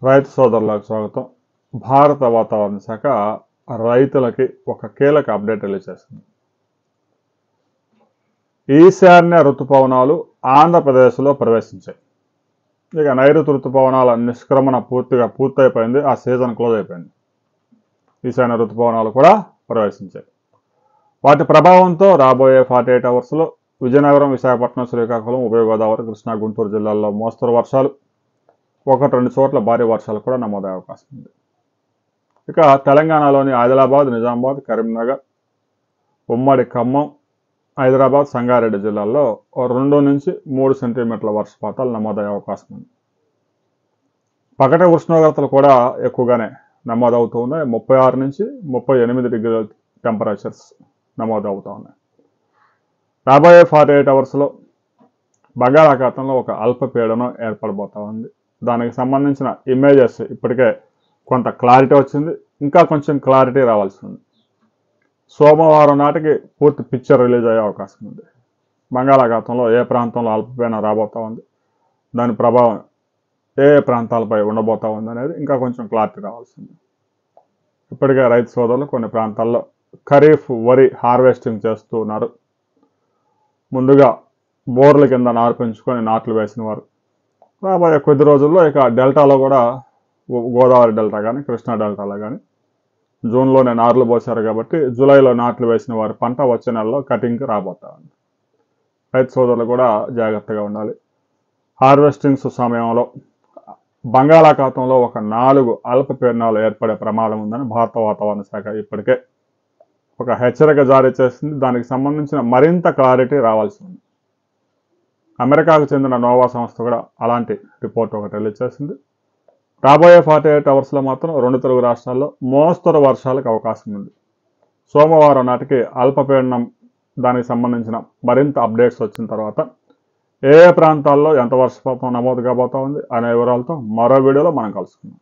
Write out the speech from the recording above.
రైతు సోదరులకు స్వాగతం. భారత వాతావరణ శాఖ రైతులకి ఒక కీలక అప్డేట్ రిలీజ్ చేస్తుంది. ఈశాన్య ఋతుపవనాలు ఆంధ్రప్రదేశ్లో ప్రవేశించాయి. ఇక నైరుతి ఋతుపవనాల నిష్క్రమణ పూర్తయిపోయింది. ఆ సీజన్ క్లోజ్ అయిపోయింది. ఈశాన్య ఋతుపవనాలు కూడా ప్రవేశించాయి. వాటి ప్రభావంతో రాబోయే 48 అవర్స్లో విజయనగరం, విశాఖపట్నం, శ్రీకాకుళం, ఉభయ గోదావరి, కృష్ణా, గుంటూరు జిల్లాల్లో మోస్తరు వర్షాలు, 1-2 చోట్ల భారీ వర్షాలు కూడా నమోదయ్యే అవకాశం ఉంది. ఇక తెలంగాణలోని ఆదిలాబాద్, నిజామాబాద్, కరీంనగర్, ఉమ్మడి ఖమ్మం, హైదరాబాద్, సంగారెడ్డి జిల్లాల్లో 2 నుంచి 3 సెంటీమీటర్ల వర్షపాతాలు నమోదయ్యే అవకాశం ఉంది. పగటి ఉష్ణోగ్రతలు కూడా ఎక్కువగానే నమోదవుతూ ఉన్నాయి. 36 నుంచి 38 డిగ్రీల టెంపరేచర్స్ నమోదవుతూ ఉన్నాయి. రాబోయే 48 అవర్స్లో బంగాళాఖాతంలో ఒక అల్పపీడనం ఏర్పడబోతా ఉంది. దానికి సంబంధించిన ఇమేజెస్ ఇప్పటికే కొంత క్లారిటీ వచ్చింది. ఇంకా కొంచెం క్లారిటీ రావాల్సి ఉంది. సోమవారం నాటికి పూర్తి పిక్చర్ రిలీజ్ అయ్యే అవకాశం ఉంది. బంగాళాఖాతంలో ఏ ప్రాంతంలో అల్పపీడనం రాబోతా ఉంది, దాని ప్రభావం ఏ ప్రాంతాలపై ఉండబోతా ఉంది అనేది ఇంకా కొంచెం క్లారిటీ రావాల్సింది. ఇప్పటికే రైతు సోదరులు కొన్ని ప్రాంతాల్లో ఖరీఫ్ వరి హార్వెస్టింగ్ చేస్తూ ఉన్నారు. ముందుగా బోర్ల కింద నారు పెంచుకొని నాట్లు వేసిన వారు రాబోయే కొద్ది రోజుల్లో ఇక డెల్టాలో కూడా గోదావరి డెల్టా కానీ కృష్ణా డెల్టాలో కానీ జూన్లోనే నార్లు పోసారు కాబట్టి జూలైలో నాట్లు వేసిన వారి పంట వచ్చే నెలలో కటింగ్కి రాబోతా ఉంది. రైతు సోదరులు కూడా జాగ్రత్తగా ఉండాలి. హార్వెస్టింగ్స్ సమయంలో బంగాళాఖాతంలో ఒక 4 అల్పపీడనాలు ఏర్పడే ప్రమాదం ఉందని భారత వాతావరణ శాఖ ఇప్పటికే ఒక హెచ్చరిక జారీ చేసింది. దానికి సంబంధించిన మరింత క్లారిటీ రావాల్సి ఉంది. అమెరికాకు చెందిన నోవా సంస్థ కూడా అలాంటి రిపోర్ట్ ఒకటి రిలీజ్ చేసింది. రాబోయే 48 అవర్స్లో మాత్రం 2 తెలుగు రాష్ట్రాల్లో మోస్తరు వర్షాలకు అవకాశం ఉంది. సోమవారం నాటికి అల్పపీడనం దానికి సంబంధించిన మరింత అప్డేట్స్ వచ్చిన తర్వాత ఏ ప్రాంతాల్లో ఎంత వర్షపాతం నమోదు కాబోతా ఉంది అనే వివరాలతో మరో వీడియోలో మనం కలుసుకుందాం.